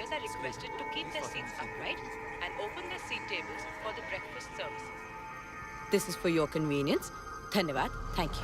passengers are requested to keep their seats upright and open their seat tables for the breakfast service. This is for your convenience. Dhanyavad. Thank you.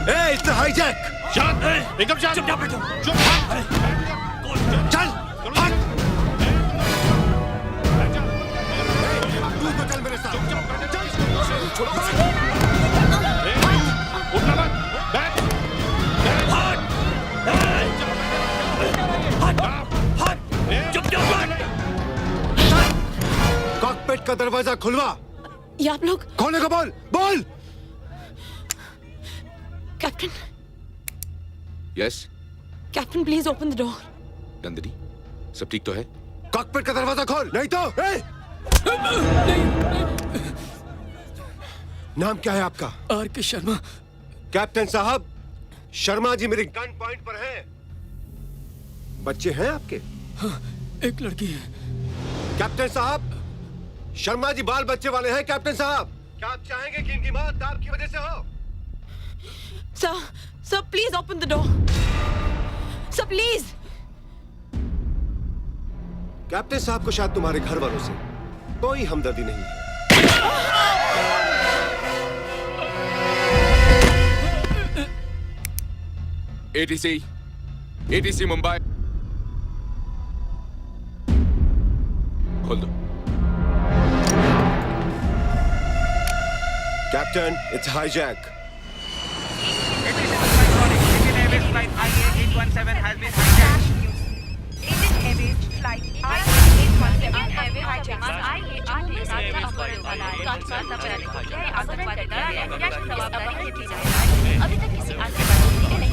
Hey, it's a hijack! शांत है, एकदम शांत। चुप बैठो। चुप। चल, हट! तू तो चल मेरे साथ। चल, छोड़ो। उठना मत। बैठ। चुप। कॉकपिट का दरवाजा खुलवा। ये आप लोग? खोलने को बोल, बोल। Captain, yes captain please open the door. Nandini, सब ठीक तो है? कॉकपिट का दरवाजा खोल, नहीं तो नाम क्या है आपका? आर.के. शर्मा. कैप्टन साहब, शर्मा जी मेरी गन पॉइंट पर हैं। बच्चे हैं आपके? हाँ, एक लड़की है. कैप्टन साहब, शर्मा जी बाल बच्चे वाले हैं। कैप्टन साहब, क्या आप चाहेंगे कि इनकी मौत आपकी वजह से हो? Sir, please open the door. Sir, please. Captain साहब को शायद तुम्हारे घर वालों से कोई हमदर्दी नहीं है। ATC मुंबई, खोल दो. Captain, it's hijack. Indian Airways flight IA-817 has been hijacked. Indian Airways flight IA-817 has been hijacked. Mumbai से अपहरण वाला आतंकवादी जवाबदारी की जाए. अभी तक किसी आतंकवादी को नहीं.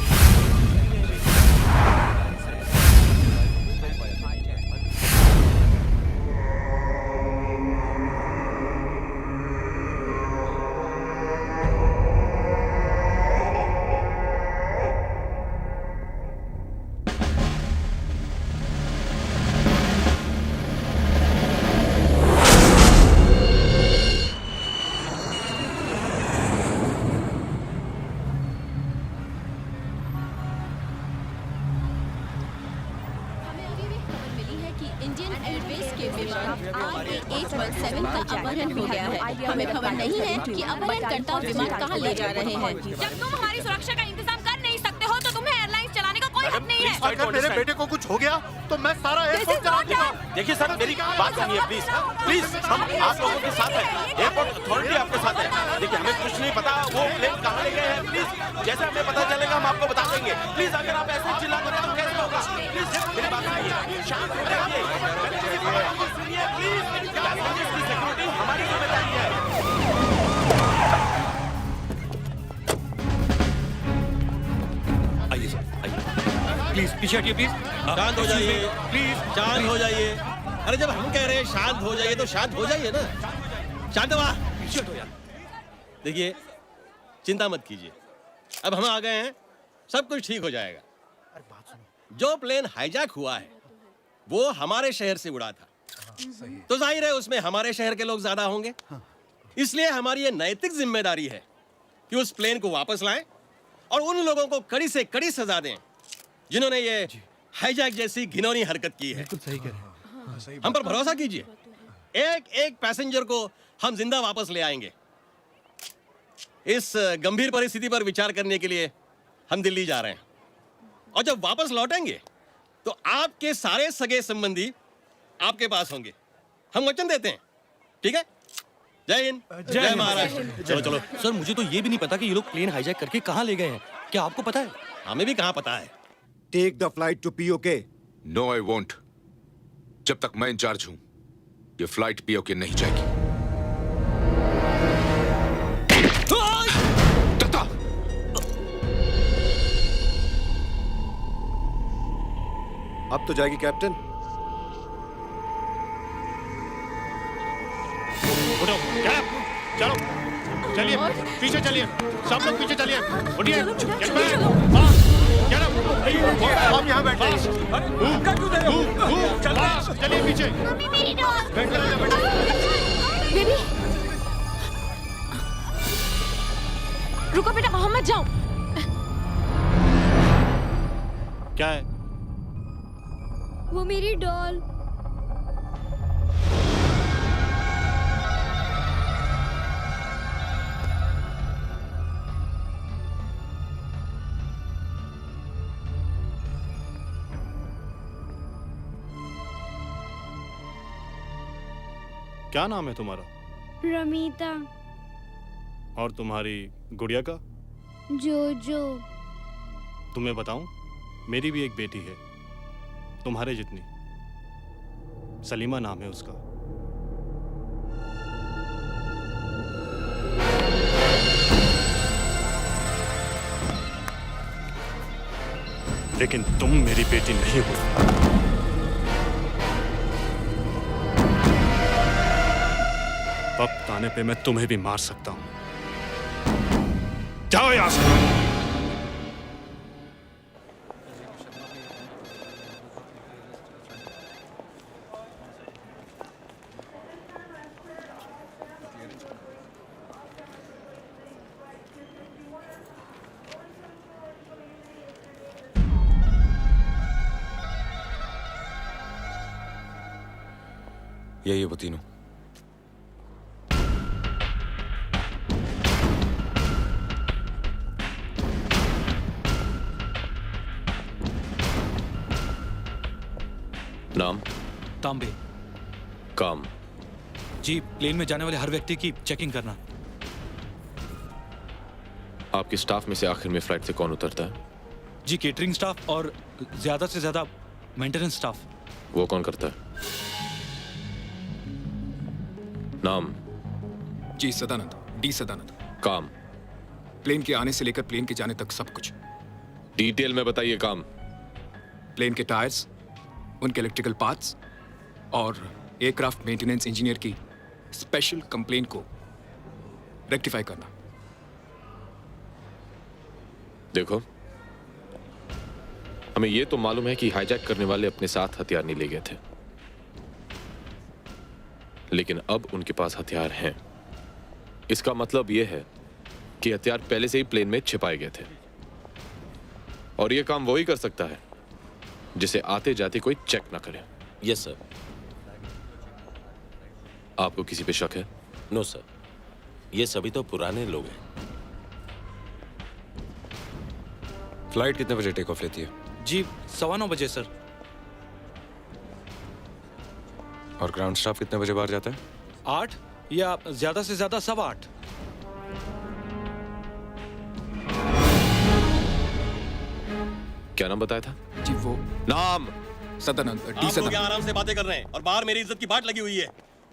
अपहरण हो गया है. हमें खबर नहीं है कि अपहरणकर्ता विमान कहाँ ले जा रहे हैं. जब तुम हमारी सुरक्षा का इंतजाम कर नहीं सकते हो तो तुम्हें एयरलाइंस चलाने का कोई हक नहीं है. अगर मेरे बेटे को कुछ हो गया तो मैं सारा एयरपोर्ट चला दूंगा। देखिए सर, मेरी बात सुनिए प्लीज. प्लीज, हम आप लोगों के साथ हैं. एयरपोर्ट अथॉरिटी आपके साथ है. देखिए, हमें कुछ नहीं पता वो प्लेन कहाँ ले गए हैं. प्लीज, जैसे हमें पता चलेगा हम आपको बता देंगे. प्लीज, अगर आप ऐसे चिल्लाते रहे तो कैसे होगा. प्लीज मेरी बात सुनिए, शांत हो जाइए. सुनिए प्लीज, पैसेंजर्स की सिक्योरिटी हमारी जिम्मेदारी है. आइए सर, आइए प्लीज, पीछे हटिए प्लीज. शांत हो जाइए प्लीज, शांत हो जाइए. अरे जब हम कह रहे हैं शांत हो जाइए तो शांत हो जाइए ना. शांत हुआ. पीछे हटो यार. देखिए, चिंता मत कीजिए. अब हम आ गए हैं, सब कुछ ठीक हो जाएगा. जो प्लेन हाईजैक हुआ है वो हमारे शहर से उड़ा था. तो जाहिर है उसमें हमारे शहर के लोग ज्यादा होंगे. इसलिए हमारी ये नैतिक जिम्मेदारी है कि उस प्लेन को वापस लाएं और उन लोगों को कड़ी से कड़ी सजा दें जिन्होंने ये हाईजैक जैसी घिनौनी हरकत की है. बिल्कुल सही कह रहे हैं. हम पर भरोसा कीजिए. एक एक पैसेंजर को हम जिंदा वापस ले आएंगे. इस गंभीर परिस्थिति पर विचार करने के लिए हम दिल्ली जा रहे हैं और जब वापस लौटेंगे तो आपके सारे सगे संबंधी आपके पास होंगे, हम वचन देते हैं। ठीक है, जय हिंद, जय महाराष्ट्र। चलो चलो। सर मुझे तो ये भी नहीं पता कि ये लोग प्लेन हाईजैक करके कहाँ ले गए हैं, क्या आपको पता है? हमें भी कहाँ पता है। Take the flight to POK. No I won't. जब तक मैं इंचार्ज हूं, ये फ्लाइट पीओके नहीं जाएगी। दत्ता! अब तो जाएगी कैप्टन। उठो, चलो, चलिए, पीछे चलिए, सब लोग पीछे चलिए, उठिए, get back, fast, get up, आप यहाँ बैठे fast, चलिए पीछे। बेबी, रुको बेटा, वहां मत जाओ। क्या है? वो मेरी डॉल। क्या नाम है तुम्हारा? रमीता। और तुम्हारी गुड़िया का? जोजो। तुम्हें बताऊं, मेरी भी एक बेटी है, तुम्हारे जितनी। सलीमा नाम है उसका। लेकिन तुम मेरी बेटी नहीं हो। वक्त आने पे मैं तुम्हें भी मार सकता हूं। जाओ यहां से। यही है वो तीनों। नाम? तांबे। काम? जी, प्लेन में जाने वाले हर व्यक्ति की चेकिंग करना। आपके स्टाफ में से आखिर में फ्लाइट से कौन उतरता है? जी, केटरिंग स्टाफ और ज्यादा से ज्यादा मेंटेनेंस स्टाफ। वो कौन करता है? नाम? जी सदानंद, डी सदानंद। काम? प्लेन के आने से लेकर प्लेन के जाने तक सब कुछ। डिटेल में बताइए। काम? प्लेन के टायर्स, उनके इलेक्ट्रिकल पार्ट्स और एयरक्राफ्ट मेंटेनेंस इंजीनियर की स्पेशल कंप्लेंट को रेक्टिफाई करना। देखो, हमें ये तो मालूम है कि हाईजैक करने वाले अपने साथ हथियार नहीं ले गए थे, लेकिन अब उनके पास हथियार हैं। इसका मतलब यह है कि हथियार पहले से ही प्लेन में छिपाए गए थे, और यह काम वही कर सकता है जिसे आते जाते कोई चेक ना करे। Yes sir. आपको किसी पे शक है? नो सर, ये सभी तो पुराने लोग हैं। फ्लाइट कितने बजे टेक ऑफ लेती है? जी, 9:15 बजे सर। और ग्राउंड स्टाफ कितने बजे बाहर जाता है? 8 या ज्यादा से ज्यादा 8:15। क्या नाम बताया था? जी वो नाम? सदानंद, डी आप लोग सदानंद। यहाँ आराम से बातें कर रहे हैं और बाहर मेरी इज्जत की बाट लगी हुई है।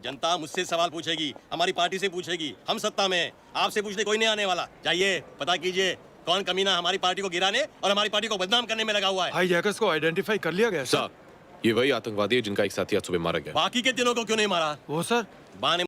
जनता मुझसे सवाल पूछेगी, हमारी पार्टी से पूछेगी, हम सत्ता में हैं, आपसे पूछने कोई नहीं आने वाला। जाइए पता कीजिए कौन कमीना हमारी पार्टी को गिराने और हमारी पार्टी को बदनाम करने में लगा हुआ है। हाईजैकर्स को आइडेंटिफाई कर लिया गया सर, ये वही आतंकवादी है जिनका एक साथी आज सुबह मारा गया। बाकी के दिनों को क्यों नहीं मारा? वो सर बाने